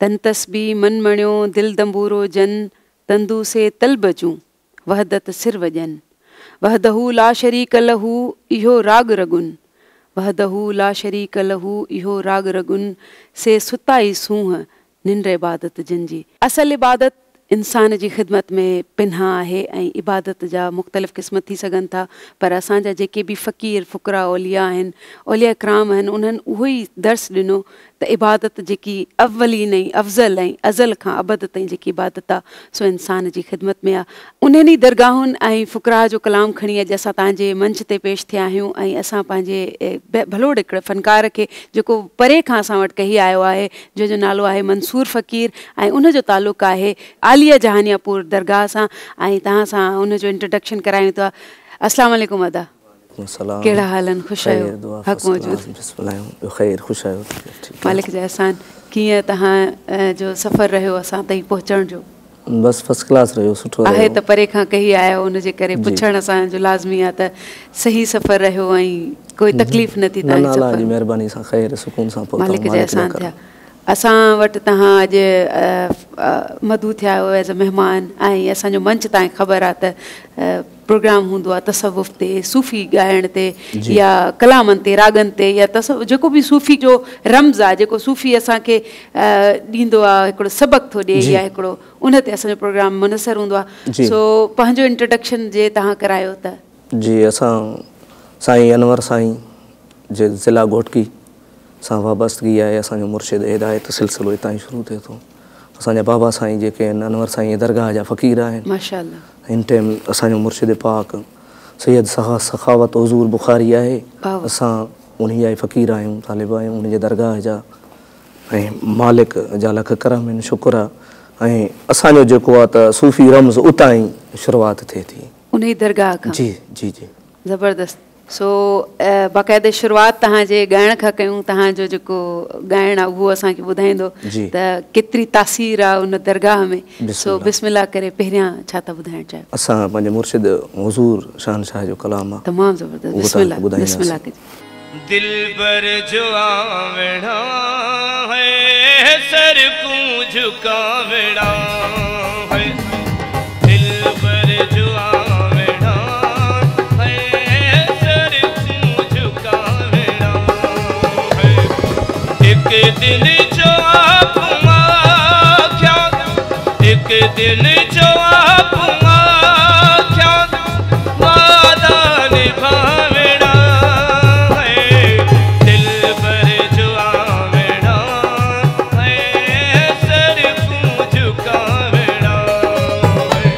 तन तस्बी मन मणियो दिल दंबूरो जन तंदू से तल बजूं वहदत सिर वजन वहदहू ला शरीक लहू इहो राग रगुन वहदहू ला शरीक लहू इहो राग रगुन से सुताई सूह निंड इबादत जिन जी। असल इबादत इंसान जी ख़िदमत में पिन्हा है ऐं इबादत जा मुख़्तलिफ़ क़िस्म थी सघनि था, पर असांजा जेके बि फ़क़ीर फ़ुक़रा औलिया आहिनि, औलिया कराम आहिनि, उन्हनि उहो ई दर्स ॾिनो त इबादत जेकी अवलीन ऐं अफ़ज़ल ऐं अज़ल खां अबद ताईं जेकी इबादत आहे सो इंसान जी ख़िदमत में आहे। उन्हनि दरगाहुनि ऐं फ़ुक़रा जो कलाम खणी अॼु असां तव्हांजे मंच ते पेश थिया आहियूं ऐं असां पंहिंजे भलोड़ हिकिड़े फ़नकार खे जेको परे खां असां वटि कही आयो आहे, जंहिंजो नालो आहे मंसूर फ़क़ीर ऐं उनजो तालुक़ु आहे आलिया जहानियापुर दरगाह सां ऐं तव्हां सां उनजो इंट्रोडक्शन करायूं था। अस्सलाम वालेकुम अदा, कहिड़ा हाल आहिनि? ख़ुशि आहियो? हक़ मौजूद ख़ुशि आहियो? मालिक जा अहसान। कीअं तव्हां जो सफ़र रहियो असां ताईं पहुचण जो? बस फर्स्ट क्लास रहियो, सुठो आहे त परे खां कही आयो, उनजे करे पुछणु असांजो लाज़मी आहे त सही सफ़र रहियो ऐं कोई तकलीफ़ न थी तव्हांजी सफ़र जी महिरबानी सां ख़ैर सुकून सां पहुता। मालिक जा अहसान थिया। असां वटि तव्हां अॼु मधु थिया आहियो एज़ अ महिमान ऐं असांजो मंच तव्हांखे ख़बर आहे त प्रोग्राम हूंदो आहे तसव्वुफ़ ते, सूफ़ी ॻाइण ते या कलामनि ते, रागनि ते, या जेको बि सूफ़ी जो रम्ज़ आहे, जेको सूफ़ी असांखे ॾींदो आहे, हिकिड़ो सबक़ु थो ॾिए या हिकिड़ो, उन ते असांजो प्रोग्राम मुनसर हूंदो आहे। सो पंहिंजो इंट्रोडक्शन जे तव्हां करायो त। जी, असां साईं अनवर साईं जे ज़िला घोटकी सां वाबस्तगी आहे। असांजो मुर्शिद हिदायत सिलसिलो हितां ई शुरू थिए थो। असांजा बाबा साईं जेके आहिनि अनवर साईं दरगाह जा फ़क़ीर आहिनि। माशाअल्लाह। हिन टाइम असांजो मुर्शिद पाक सैयद सखावत हुज़ूर बुखारी आहे। असां उन्ही जा फ़क़ीर आहियूं, तालिब आहियूं उनजे दरगाह जा ऐं मालिक जा लख करम आहिनि, शुक्र आहे। ऐं असांजो जेको आहे त सूफ़ी रम्ज़ उतां ई शुरूआति थिए थी, उन ई दरगाह खां। जी जी जी, ज़बरदस्त। सो बाक़ाइदे शुरूआति तव्हांजे ॻाइण खां कयूं। तव्हांजो जेको ॻाइणु आहे उहो असांखे ॿुधाईंदो त केतिरी तासीर आहे उन दरगाह में। सो बिस्मिल्लाह करे पहिरियां छा था ॿुधाइणु चाहियो? असां पंहिंजे मुर्शिद हुज़ूर शहनशाह जो कलाम आहे, तमामु ज़बरदस्त। बिस्मिल्लाह बिस्मिल्लाह कजे। दिलबर जो आवड़ा है सर को झुकावड़ा है, दिलबर जो आवड़ा है सर को झुकावड़ा है। एक दिन जो आप आख्या, एक दिन जो आप आख्या वादा निभावड़ा है, दिलबर जो आवड़ा है सर को झुकावड़ा है।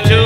जो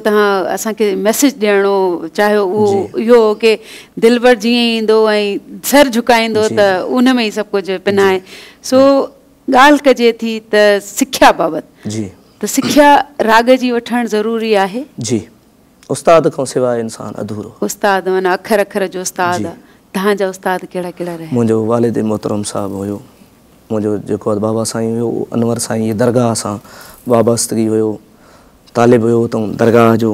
तव्हां असांखे मैसेज ॾियणो चाहियो उहो इहो की दिलबर जीअं ईंदो ऐं सर झुकाईंदो त उन में ई सभु कुझु पिनाए। सो ॻाल्हि कजे थी त सिख्या बाबति जी, त सिख्या राग जी वठणु ज़रूरी आहे। जी, उस्ताद खां सवाइ इंसान अधूरो। उस्ताद माना अखर अखर जो उस्ताद आहे। तव्हांजा उस्ताद कहिड़ा कहिड़ा रहिया? मुंहिंजो वालिद मोहतरम साहिबु हुयो, मुंहिंजो जेको बाबा साईं हुयो अनवर साईं जी दरगाह सां वाबस्तगी हुयो, तालिब हुयो त दरगाह जो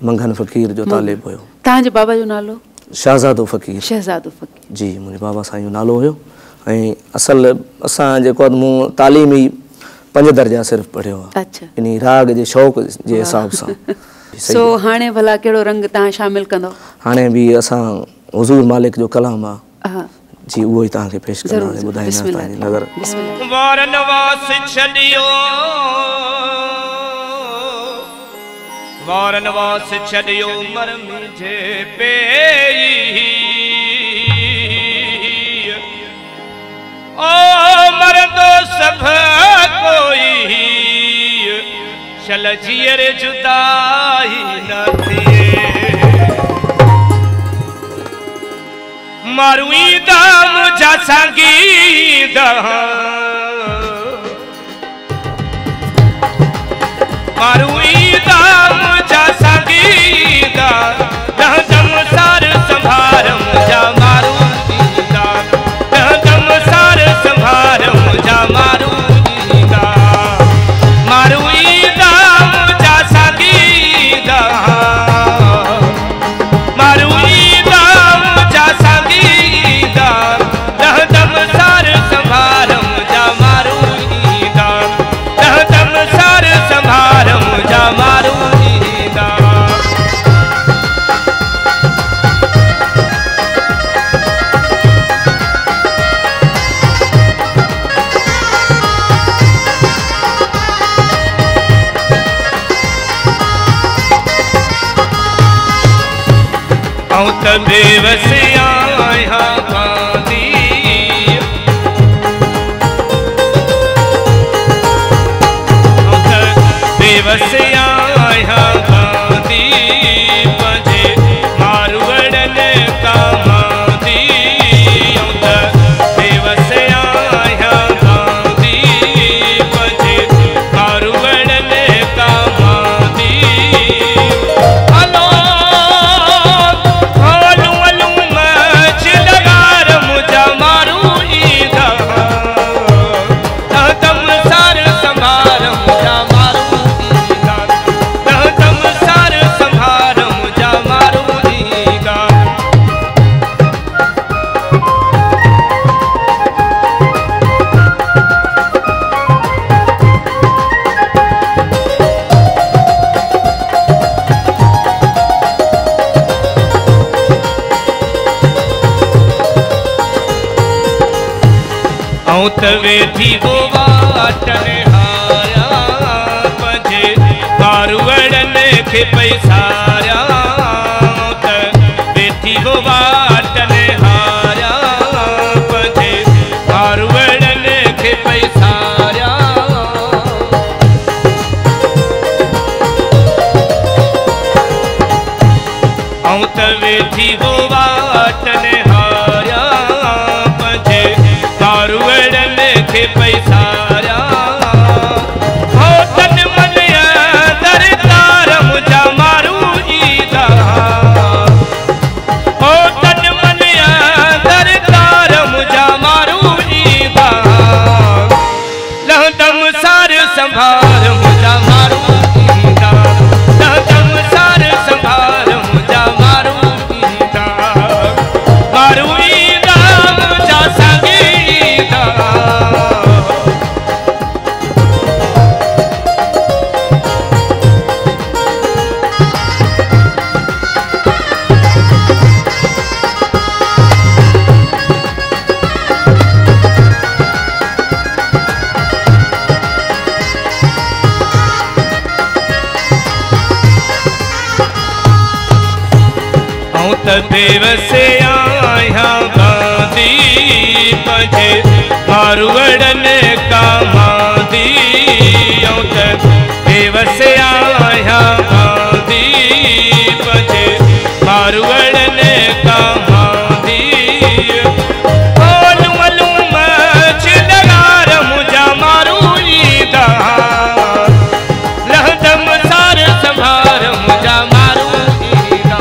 मंघन फ़क़ीर जो तालिब हुयो। तव्हांजे बाबा जो नालो? शहज़ादो फ़क़ीर। शहज़ादो फ़क़ीर जी, मुंहिंजे बाबा साईं जो नालो हुयो। ऐं असल असां जेको आहे मूं तालीम ई 5 दर्जा सिर्फ़ु पढ़ियो आहे। अच्छा, इन राग जे शौक़ जे हिसाब सां। सो हाणे भला कहिड़ो रंग तव्हां शामिल कंदो? हाणे बि असां हुज़ूर मालिक जो कलाम आहे हा जी, उहो ई तव्हांखे पेश कंदासीं, ॿुधाईंदासीं तव्हांजी नज़र। वारनवास छॾियो, वारनवास छॾियो मर मुंहिंजे पेई, ओ मरंदो सभ कोई, शल जीअर जुदाई न थिए, मारूईदा मुझा संगीदा, मारूईदा मुझा संगीदा, दम सार संभार मुझा मारूईदा, दम सार संभार मुझा मारूईदा, मारूईदा मुझा संगीदा, मारूईदा मुझा संगीदा, दम सार संभार मुझा मारूईदा, दम सार संभार मुझा मारूईदा। औं त बेवस आहियां कांदी, औं त बेवस आहियां कांदी, पंहिंजे मारवड़नि कामांदी, औं त बेवस आहियां कांदी, पंहिंजे मारवड़नि कामांदी। औं त वेठी वो वाटन हारिया, पंहिंजे मारवड़नि खे पैसारिया, औं त वेठी वो वाटन हारिया, पंहिंजे मारवड़नि खे पैसारिया, औं त वेठी वो वाटन हारिया, पंहिंजे मारवड़नि खे पैसारिया, हो तन मन दरदार मुझा मारूईदा, हो तन मन दरदार मुझा मारूईदा, लहदम सार संभार मुझा मारूईदा, लहदम सार संभार मुझा मारूईदा, मारूईदा मुझा संगीदा। औं त बेवस आहियां कांदी, पंहिंजे मारवड़नि कामांदी, औं त बेवस आहियां कांदी, मारुअड़ ने कहांदी बोलू मलू मच लगार मुझा मारू ईदा लहदम सार संभार मुझा मारू ईदा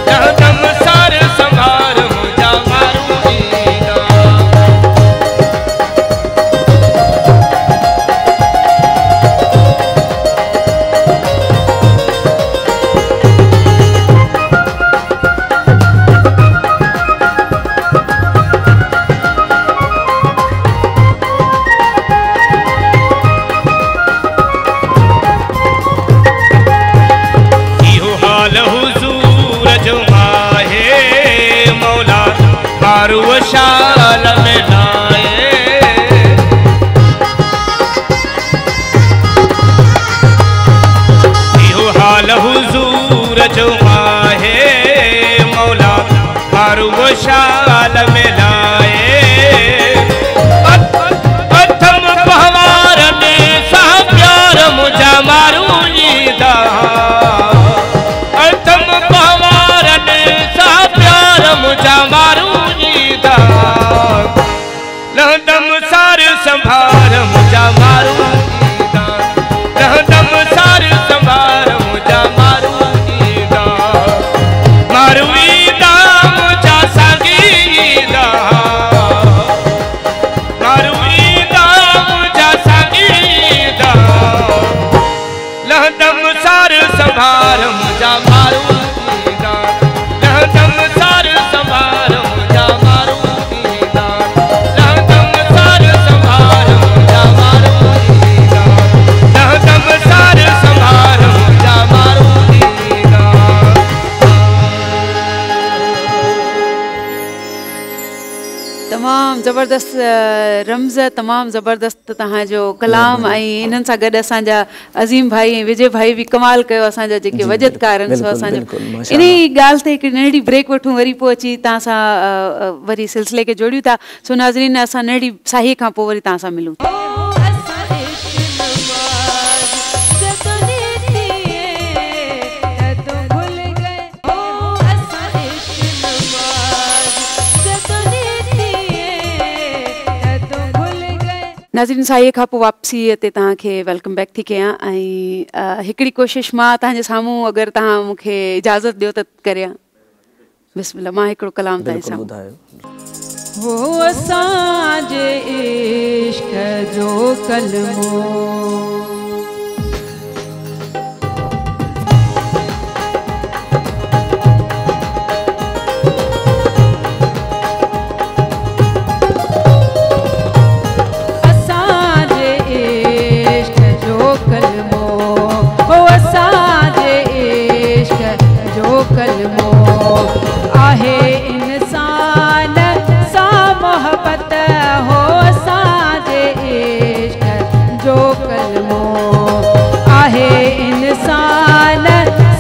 लहदम सार संभार मुझा मारू ईदा। शाल में लाए यो हाल हुजूर जो माहे मौला मारू वो शाल में लाए अथम पहवार ने सा प्यार मुझा मारू ईदा अथम पहवार ने सा प्यार मुझा मारू लहदम सार संभार मुझा मारू ईदा लहदम सार संभार मुझा मारू ईदा मारू ईदा मुझा सांगी ईदा मारू ईदा मुझा सांगी ईदा लहदम सार संभार मुझा मारू ईदा लहदम सार संभार मुझा मारू ईदा लहदम सार संभार मुझा मारू ईदा लहदम सार संभार मुझा मारू ईदा। तमाम ज़बरदस्त रम्ज़, तमाम ज़बरदस्त तव्हांजो कलाम ऐं इन्हनि सां गॾु असांजा अज़ीम भाई ऐं विजय भाई बि कमाल कयो असांजा जेके वजदकार आहिनि सो असांजो इन ॻाल्हि ते हिकिड़ी नंढड़ी ब्रेक वठूं वरी पोइ अची तव्हां सां वरी सिलसिले खे जोड़ियूं था। सो नाज़रीन असां नंढड़ी साही खां पोइ वरी तव्हां सां मिलूं। नाज़रीन साईअ खां पोइ वापसी ते तव्हांखे वेलकम बैक थी कयां ऐं हिकिड़ी कोशिशि मां तव्हांजे साम्हूं अगरि तव्हां मूंखे इजाज़त ॾियो त करियां। बिस्मिल्लाह, मां हिकिड़ो कलाम तव्हांजे साम्हूं। हो असांजे इश्क जो कलमो आहे इंसान सा मोहब्बत हो असांजे इश्क जो कलमो आहे इंसान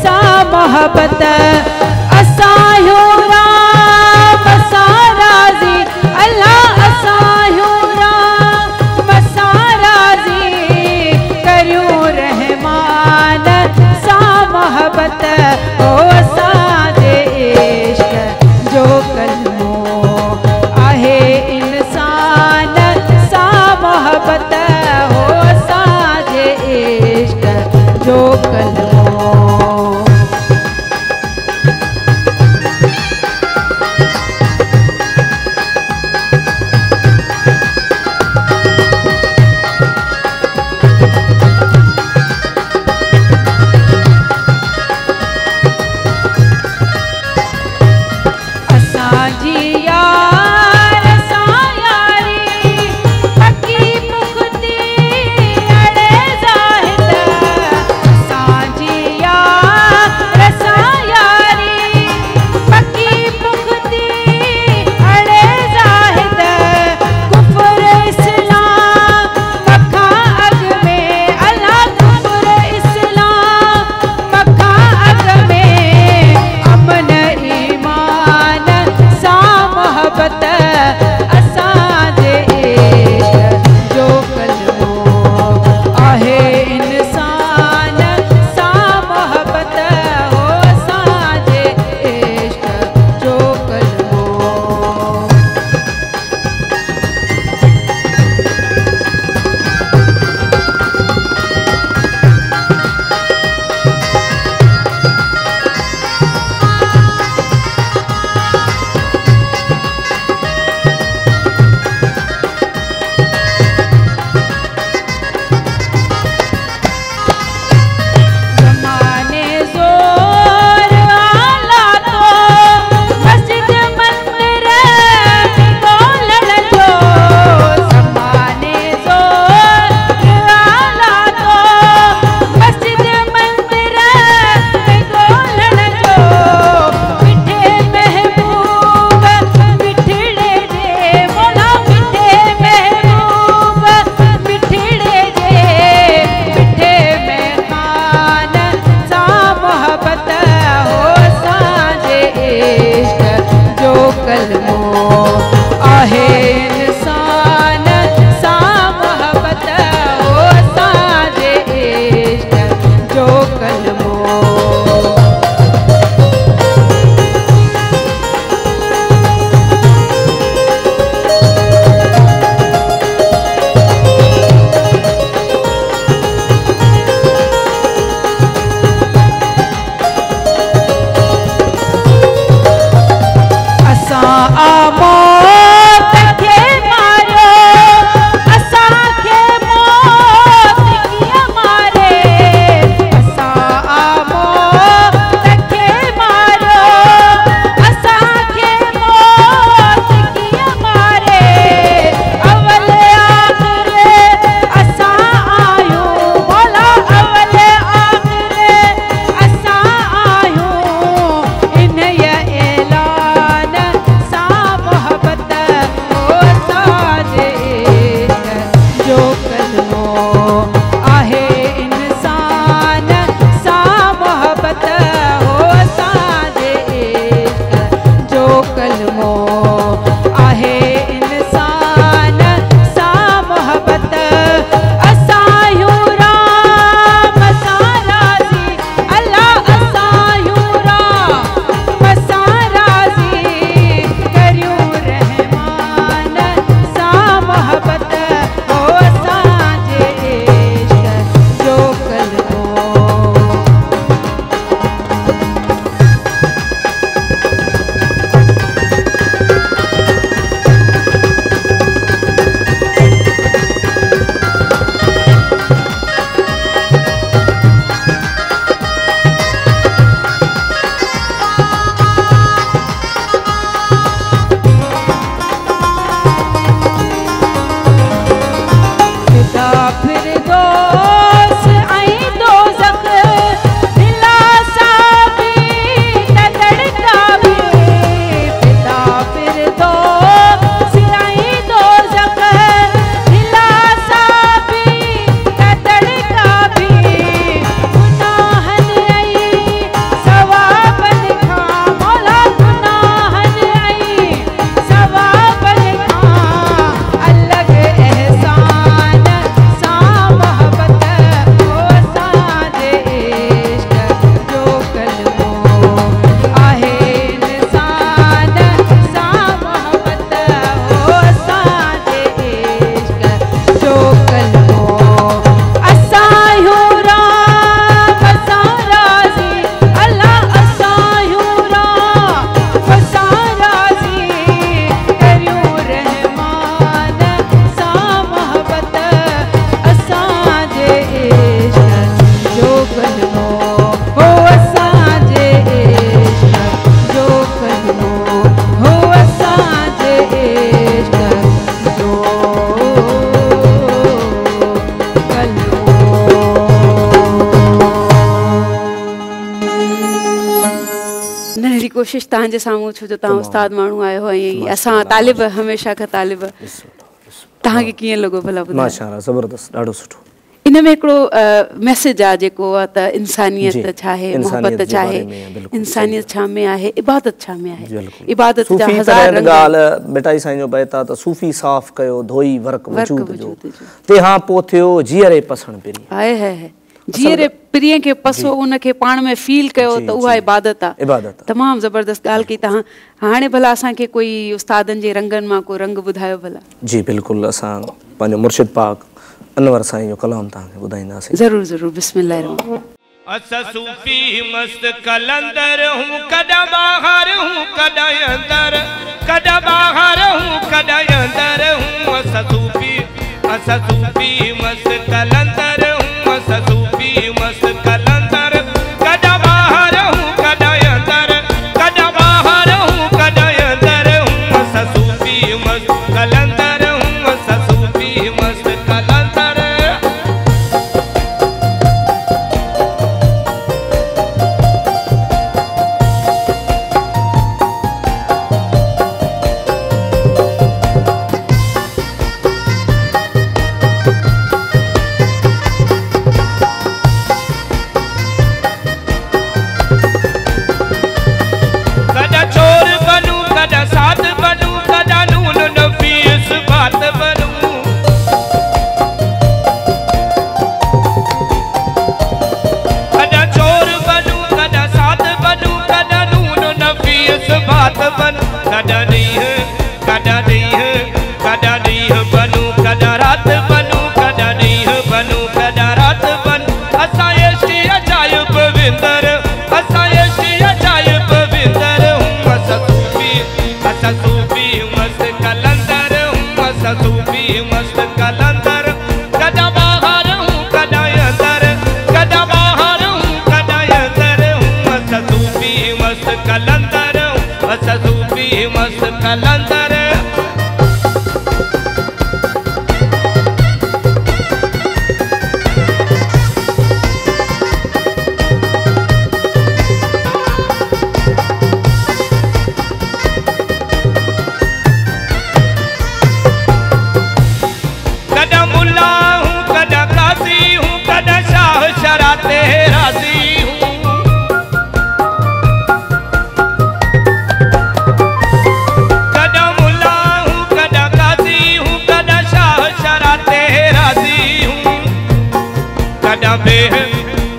सा मोहब्बत असांजो राम सां राज़ी अल्लाह असांजो राम सां राज़ी करियूं रहमान सा मोहब्बत हो असांजे इश्क जो कलमो आहे इंसान सा मोहब्बत हो असांजे इश्क जो कलमो। मोहब्बत कलमो आहे इंसान सा मोहब्बत हो असांजे इश्क जो कलमो कोशिश तव्हांजे साम्हूं छो जो तव्हां उस्ताद माण्हू आहियो ऐं असां तालिब हमेशह खां तालिब तव्हांखे कीअं लॻो भला ॿुधायो? माशाअल्लाह ज़बरदस्त ॾाढो सुठो। इन में हिकिड़ो मैसेज आहे जेको आहे त इंसानियत छा आहे, मोहब्बत छा आहे, इंसानियत छा में आहे, इबादत छा में आहे। इबादत जा हज़ार रंग ॻाल्हि मिटाई साईं जो पए था त सूफ़ी साफ़ कयो धोई वर्क वजूद जो तंहिंखां पोइ थियो जीअरे पसण पिरी आहे है जीअरे प्रिय खे पसो उनखे पाण में फील कयो त उहा इबादत आहे। इबादत तमामु ज़बरदस्त ॻाल्हि कई तव्हां। हाणे भला असांखे कोई उस्तादनि जे रंगनि मां को रंग ॿुधायो भला। जी बिल्कुलु, असां पंहिंजो मुर्शिद पाक अनवर साईं जो कलाम तव्हांखे ॿुधाईंदासीं। ज़रूरु ज़रूरु, बिस्मिल्लाह रहमान। असा सूफी मस्त कलंदर हूँ, कदा बाहर हूँ कदा अंदर, कदा बाहर हूँ कदा अंदर हूँ। असा सूफी मस्त कलंदर हूँ, असा सूफी मस्त कलंदर, कदा बाहर हूँ कदा अंदर, कदा बाहर हूँ कदा अंदर हूँ। असा सूफी मस्त कलंदर हूँ, असा सूफी मस्त कलंदर। असा सूफी मस्त कलंदर हूँ, असा सूफी मस्त कलंदर। कदा बाहर हूँ कदा अंदर, कदा बाहर हूँ कदा अंदर हूँ, असा सूफी मस्त कलंदर हूँ, असा सूफी मस्त कलंदर।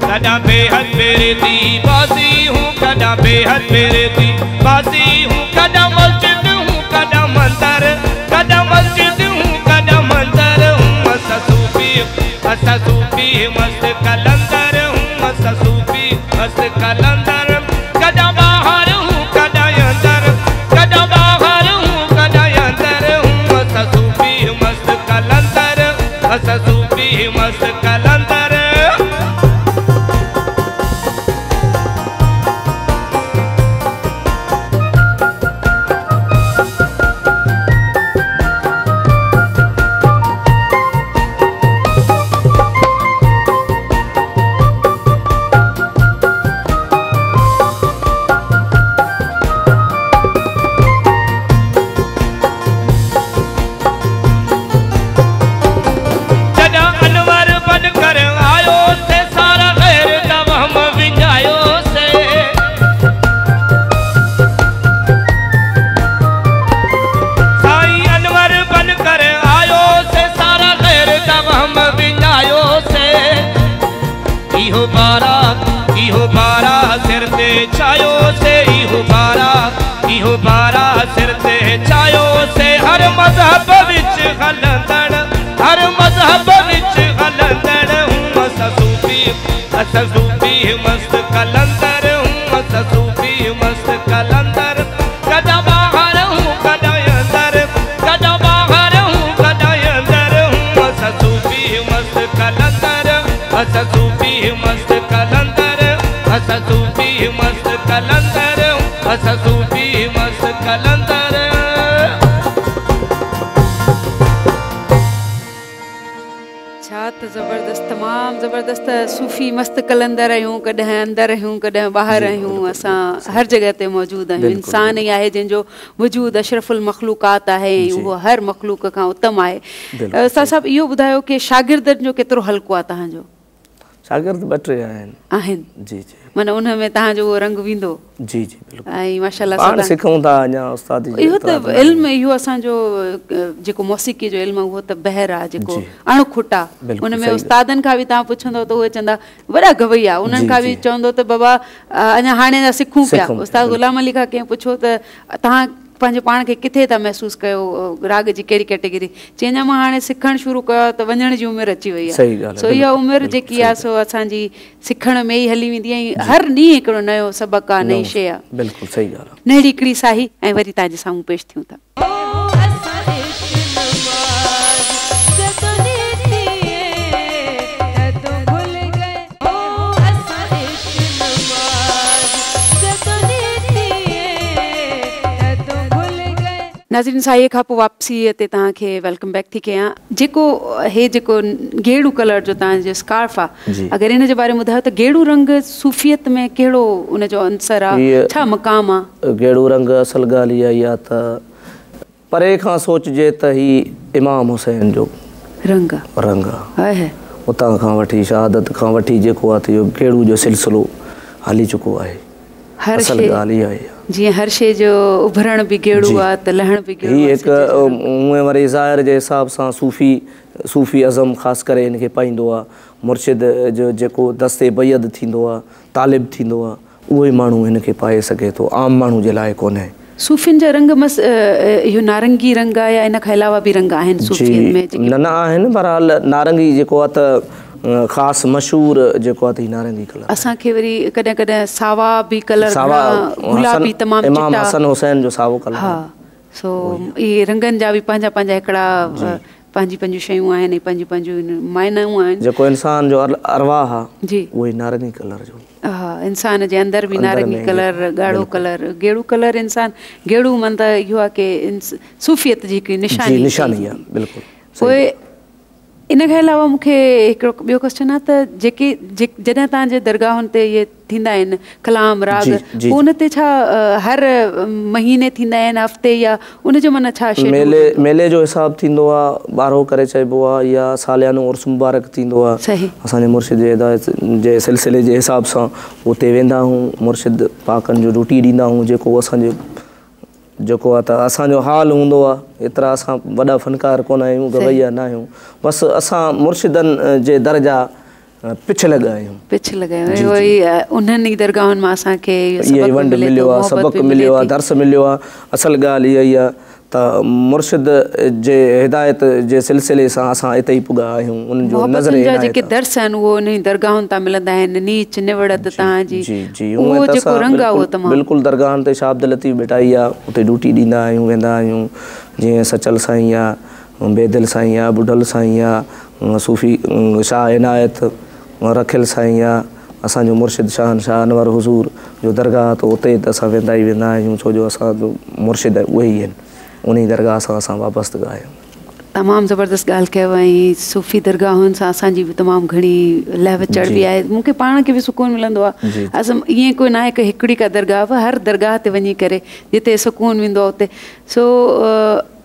कदा बेहद मेरे दी बाजी हूँ, कदा बेहद मेरे दी बाजी हूँ। कदा मस्जिद हूँ कदा मंदिर, कदा मस्जिद हूँ कदा मंदिर हूँ, असा सूफी मस्त कलंदर हूँ, असा सूफी मस्त कलंदर। कदा बाहर हूँ कदा अंदर, कदा बाहर हूँ कदा अंदर हूँ, असा सूफी मस्त कलंदर, असा सूफी मस्त कलंदर। इहो बारा सिर ते छायो से, इहो बारा सिर ते छायो से। हर मजहब विच हलंदड़, हर मजहब विच हलंदड़ हूँ, असा सूफी मस्त कलंदर हूँ, असा सूफी मस्त कलंदर। कदा बाहर हूँ कदा अंदर, कदा बाहर हूँ कदा अंदर हूँ, असा सूफी मस्त कलंदर, असा सूफी मस्त कलंदर, असा सूफी मस्त कलंदर, असा सूफी मस्त कलंदर। छा त ज़बरदस्त, तमामु ज़बरदस्त सूफ़ी मस्त कलंदर आहियूं, कॾहिं अंदरि आहियूं कॾहिं ॿाहिरि आहियूं, असां हर जॻह ते मौजूदु आहियूं। इंसान ई आहे जंहिंजो वजूदु अशरफुल मख़लूक़ात आहे, उहो हर मख़लूक़ खां उत्तम आहे। उस्ताद साहिबु इहो ॿुधायो कि शागिर्दनि जो केतिरो हल्को आहे तव्हांजो? शागिर्द 2-3 आहिनि जी जी, माना उन में तव्हांजो उहो रंग वेंदो? जी जी बिल्कुलु। ऐं माशाल्लाह पाण सिखूं था अञा उस्ताद जी। इहो त इल्मु, इहो असांजो जेको मौसीक़ी जो इल्मु आहे उहो त बहिर आहे, जेको अणखुट आहे। उन में उस्तादनि खां बि तव्हां पुछंदो त उहे चवंदा वॾा गवैया, उन्हनि खां बि चवंदो त बाबा अञा हाणे अञा सिखूं पिया। उस्ताद गुलाम अली खां कंहिं पुछो त तव्हां पंहिंजे पाण खे किथे था महसूसु कयो, राग जी कहिड़ी कैटेगरी? चई मां हाणे सिखणु शुरू कयो त वञण जी उमिरि अची वई आहे। सो इहा उमिरि जेकी आहे सो असांजी सिखण में ई हली वेंदी आहे, हर ॾींहुं हिकिड़ो नयो सबक़ु आहे, नई शइ आहे। बिल्कुलु सही ॻाल्हि आहे। नहिड़ी हिकिड़ी साही ऐं वरी तव्हांजे साम्हूं पेश थियूं था। नाज़रीन, साईअ खां पोइ वापसी ते तव्हांखे वेलकम बैक थी कयां। जेको गेड़ू कलर जो तव्हांजो स्कार्फ आहे, अगरि इन जे बारे में ॿुधायो त गेड़ू रंग सूफ़ियत में कहिड़ो उनजो अंसर आहे, छा मक़ाम आहे? गेड़ू रंग असल ॻाल्हि इहा आहे त परे खां सोचिजे त ही इमाम हुसैन जो रंग आहे। उतां खां वठी शहादत खां वठी जेको आहे त इहो गेड़ू जो सिलसिलो हली चुको आहे। असल ॻाल्हि इहा आहे। जीअं हर शइ जो उभरण बि गेड़ू आहे त लहण बि गेड़ू आहे। हिकु उहे वरी ज़ाहिर जे हिसाब सां सूफ़ी अज़म ख़ासि करे हिनखे पाईंदो आहे। मुर्शिद जो जेको दस्ते बैद थींदो आहे, तालिब थींदो आहे, उहो ई माण्हू हिनखे पाए सघे थो, आम माण्हू जे लाइ कोन्हे। सूफ़ियुनि जा रंग मस इहो नारंगी रंग आहे या इन खां अलावा बि रंग आहिनि सूफ़ियुनि में? न आहिनि, बहरहाल नारंगी जेको आहे त ख़ासि मशहूरु जेको आहे त नारंगी कलर। असांखे वरी कॾहिं कॾहिं सावा बि कलर, गुलाबी तमामु इमाम हसन हुसैन जो सावो कलर। हा, सो इहे रंगनि जा बि पंहिंजा पंहिंजा हिकिड़ा पंहिंजी पंहिंजियूं शयूं आहिनि, पंहिंजियूं पंहिंजियूं मायनाऊं आहिनि। जेको इंसान जो अरवाह आहे जी उहो ई नारंगी कलर जो, हा, इंसान जे अंदरि बि नारंगी कलर, ॻाढ़ो कलर, गेड़ू कलर इंसान, गेड़ू मन त इहो आहे की सूफ़ियत जी हिकिड़ी निशानी आहे। बिल्कुलु। पोइ इन खां अलावा मूंखे हिकिड़ो ॿियो क्वेश्चन आहे त जॾहिं तव्हांजे दरगाहुनि ते इहे थींदा आहिनि कलाम राग, पोइ उन ते छा हर महीने थींदा आहिनि, हफ़्ते, या उनजो माना छा मेले जो हिसाब थींदो आहे, ॿारहो करे चइबो आहे, या सालियानो उर्स मुबारक थींदो आहे। सही। असांजे मुर्शिद जे हिदायत जे सिलसिले जे हिसाब सां उते वेंदा आहियूं, मुर्शिद पाकनि जो ड्यूटी ॾींदा आहियूं, जेको आहे त असांजो हाल हूंदो आहे। एतिरा असां वॾा फ़नकार कोन आहियूं, गवैया न आहियूं, बसि असां मुर्शिदनि जे दर्जा पिछ लॻा आहियूं। उन्हनि ई दरगाहुनि मां असांखे इहो वंड मिलियो आहे, सबक़ु मिलियो आहे, दर्स मिलियो आहे। असल ॻाल्हि इहा ई आहे त मुर्शिद जे हिदायत जे सिलसिले सां असां हिते ई पुॻा आहियूं। उन्हनि जो नज़र जा जेके दर्स आहिनि उहो उन दरगाहुनि तां मिलंदा आहिनि, नीच निवड़त तव्हांजी, उहो जेको रंग आहे उहो तमामु बिल्कुलु दरगाहनि ते शाह अब्दुल लतीफ़ बिठाई आहे, उते ड्यूटी ॾींदा आहियूं, वेंदा आहियूं। जीअं सचल साईं आहे, बेदिल साईं आहे, बुढल साईं आहे, सूफ़ी शाह इनायत रखियल साईं आहे, असांजो मुर्शिद शाह अनवर हुज़ूर जो दरगाह, त उते त असां वेंदा ई वेंदा आहियूं, छो जो असांजो मुर्शिद उहे ई आहिनि, उन दरगाह सां असां वाबस्तु आहियूं। तमामु ज़बरदस्त ॻाल्हि कयव। ऐं सूफ़ी दरगाहुनि सां असांजी बि तमामु घणी लहव चढ़ बि आहे, मूंखे पाण खे बि सुकून मिलंदो आहे। असां ईअं कोई न आहे की हिकिड़ी का दरगाह, हर दरगाह ते वञी करे जिते सुकून वेंदो आहे उते। सो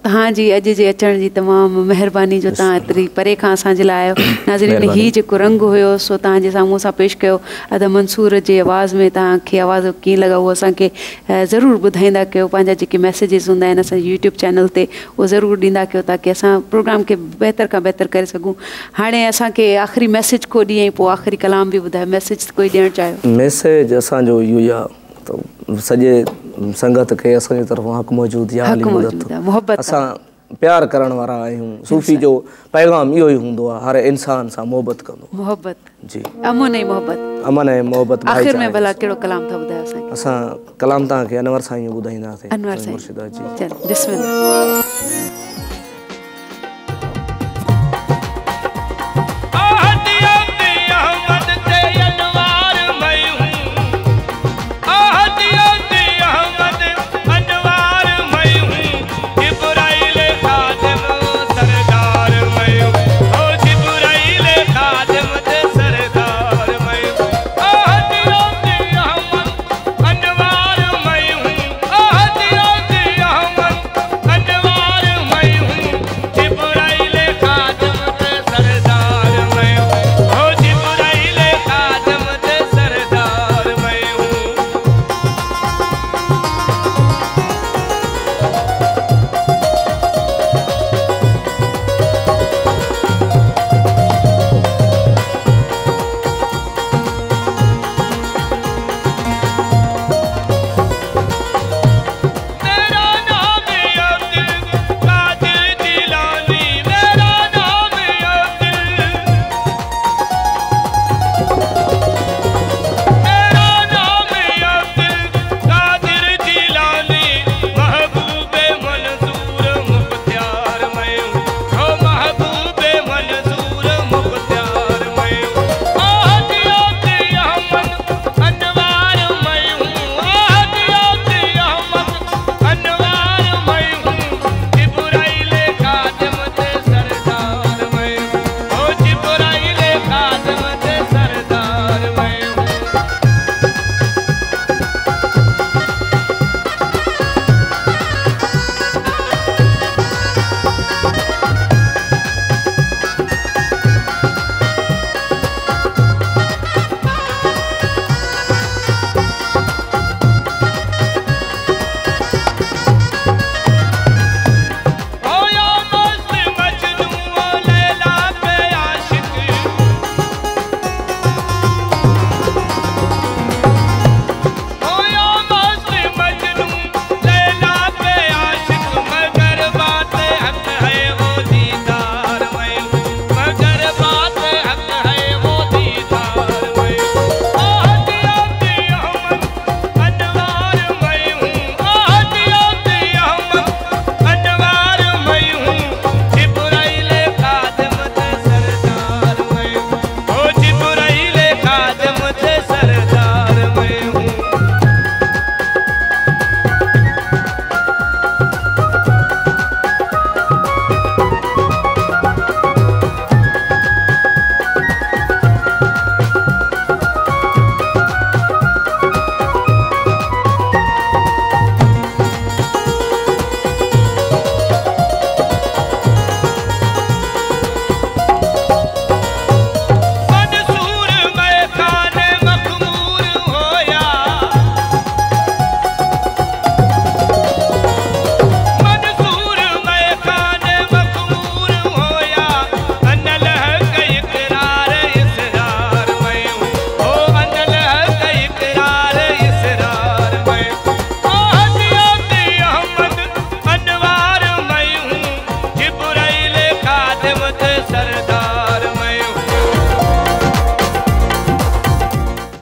तव्हांजी अॼु जे अचण जी तमामु महिरबानी जो तव्हां एतिरी परे खां असांजे लाइ आयो। नाज़रीन, हीउ जेको रंग हुयो सो तव्हांजे साम्हूं असां पेश कयो। अदा मंसूर जे आवाज़ में तव्हांखे आवाज़ कीअं लॻा उहो असांखे ज़रूरु ॿुधाईंदा कयो। पंहिंजा जेके मैसेजिस हूंदा आहिनि असांजे यूट्यूब चैनल ते उहो ज़रूरु ॾींदा कयो, ताकी असां प्रोग्राम खे बहितर खां बहितर करे सघूं। हाणे असांखे आख़िरी मैसेज को ॾींहुं ऐं पोइ आख़िरी कलाम बि ॿुधायो, मैसेज कोई ॾियणु चाहियो? मैसेज असांजो इहो ई आहे त सॼे संगत खे असांजी तरफ़ां हक़ मौजूदु आहे, असां प्यार करण वारा आहियूं। सूफ़ी जो पैगाम इहो ई हूंदो आहे, हर इंसान सां मोहबत कंदो। मोहबत जी, अमन ऐं मोहबत, अमन ऐं मोहबत। आख़िर में भला कहिड़ो कलाम था ॿुधायो असांखे? असां कलाम तव्हांखे अनवर साईं ॿुधाईंदासीं। अनवर साईं जी, चल बिस्मिल्लाह।